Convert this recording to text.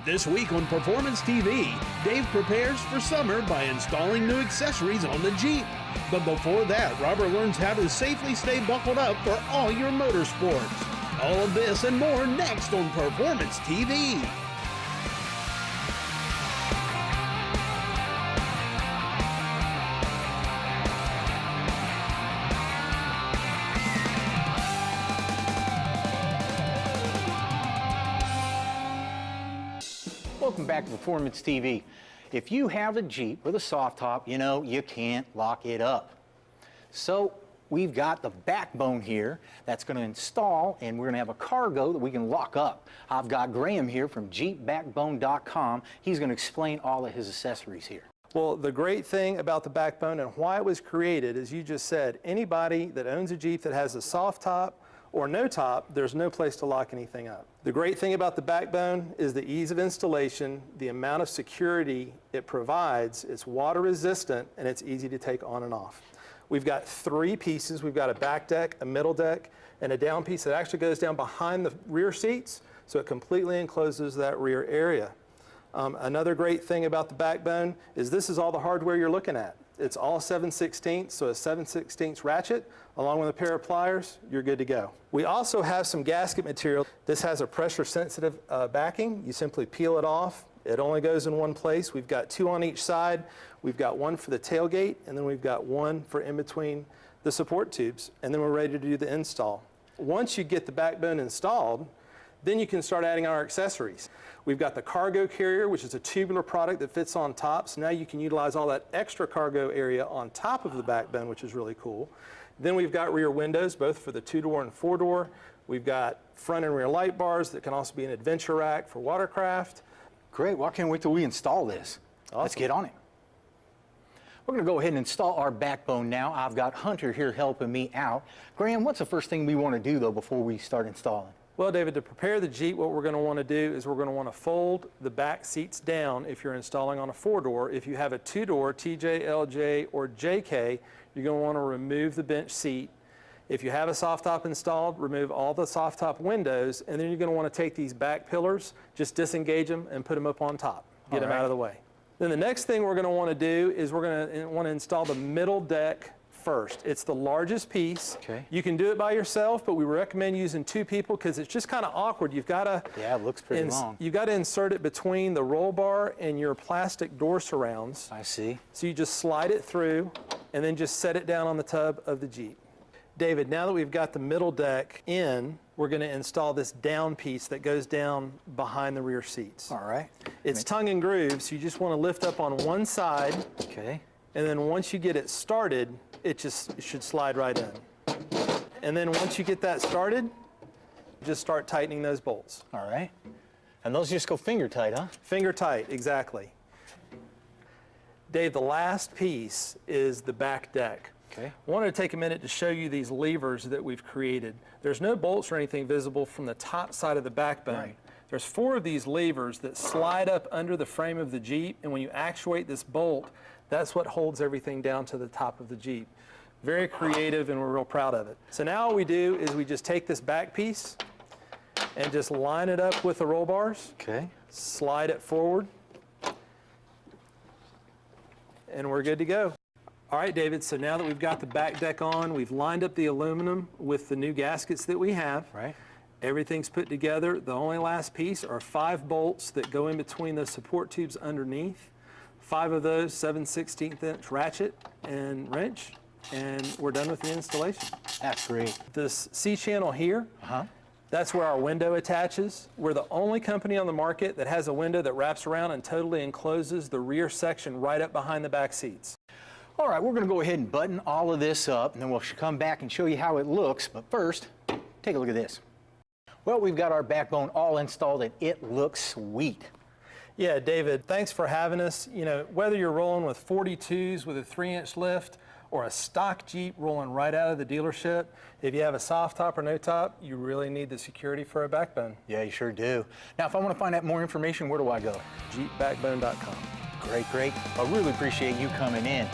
This week on Performance TV, Dave prepares for summer by installing new accessories on the Jeep. But before that, Robert learns how to safely stay buckled up for all your motorsports. All of this and more next on Performance TV. Welcome back to Performance TV. If you have a Jeep with a soft top, you know, you can't lock it up. So we've got the backbone here that's going to install, and we're going to have a cargo that we can lock up. I've got Graham here from JeepBackBone.com. He's going to explain all of his accessories here. Well, the great thing about the backbone and why it was created, as you just said, anybody that owns a Jeep that has a soft top or no top, there's no place to lock anything up. The great thing about the backbone is the ease of installation, the amount of security it provides. It's water resistant and it's easy to take on and off. We've got three pieces. We've got a back deck, a middle deck, and a down piece that actually goes down behind the rear seats, so it completely encloses that rear area. Another great thing about the backbone is this is all the hardware you're looking at. It's all 7/16, so a 7/16 ratchet along with a pair of pliers, you're good to go. We also have some gasket material. This has a pressure sensitive backing. You simply peel it off. It only goes in one place. We've got two on each side. We've got one for the tailgate, and then we've got one for in between the support tubes, and then we're ready to do the install. Once you get the backbone installed, then you can start adding our accessories. We've got the cargo carrier, which is a tubular product that fits on top, so now you can utilize all that extra cargo area on top of the backbone, which is really cool. Then we've got rear windows, both for the 2-door and 4-door. We've got front and rear light bars that can also be an adventure rack for watercraft. Great, well, I can't wait till we install this. Awesome. Let's get on it. We're going to go ahead and install our backbone now. I've got Hunter here helping me out. Graham, what's the first thing we want to do, though, before we start installing? Well, David, to prepare the Jeep, what we're going to want to do is we're going to want to fold the back seats down if you're installing on a 4-door. If you have a 2-door, TJ, LJ, or JK, you're going to want to remove the bench seat. If you have a soft top installed, remove all the soft top windows, and then you're going to want to take these back pillars, just disengage them and put them up on top. Get them out of the way. Then the next thing we're going to want to do is we're going to want to install the middle deck first. It's the largest piece. Okay. You can do it by yourself, but we recommend using 2 people because it's just kind of awkward. You've got to it looks pretty long. You've got to insert it between the roll bar and your plastic door surrounds. I see. So you just slide it through and then just set it down on the tub of the Jeep. David, now that we've got the middle deck in, we're going to install this down piece that goes down behind the rear seats. All right. It's tongue and groove, so you just want to lift up on one side. Okay. And then once you get it started, it should slide right in. And then once you get that started, just start tightening those bolts. All right. And those just go finger tight, huh? Finger tight, exactly. Dave, the last piece is the back deck. Okay. I wanted to take a minute to show you these levers that we've created. There's no bolts or anything visible from the top side of the backbone. Right. There's 4 of these levers that slide up under the frame of the Jeep, and when you actuate this bolt, that's what holds everything down to the top of the Jeep. Very creative, and we're real proud of it. So now all we do is we just take this back piece and just line it up with the roll bars. Okay. Slide it forward, and we're good to go. All right, David, so now that we've got the back deck on, we've lined up the aluminum with the new gaskets that we have. Right. Everything's put together. The only last piece are 5 bolts that go in between the support tubes underneath. 5 of those 7/16" ratchet and wrench, and we're done with the installation. That's great. This C-channel here, that's where our window attaches. We're the only company on the market that has a window that wraps around and totally encloses the rear section right up behind the back seats. All right, we're going to go ahead and button all of this up, and then we'll come back and show you how it looks. But first, take a look at this. Well, we've got our backbone all installed, and it looks sweet. Yeah, David, thanks for having us. You know, whether you're rolling with 42s with a 3-inch lift or a stock Jeep rolling right out of the dealership, if you have a soft top or no top, you really need the security for a backbone. Yeah, you sure do. Now, if I want to find out more information, where do I go? JeepBackBone.com. Great, great. I really appreciate you coming in.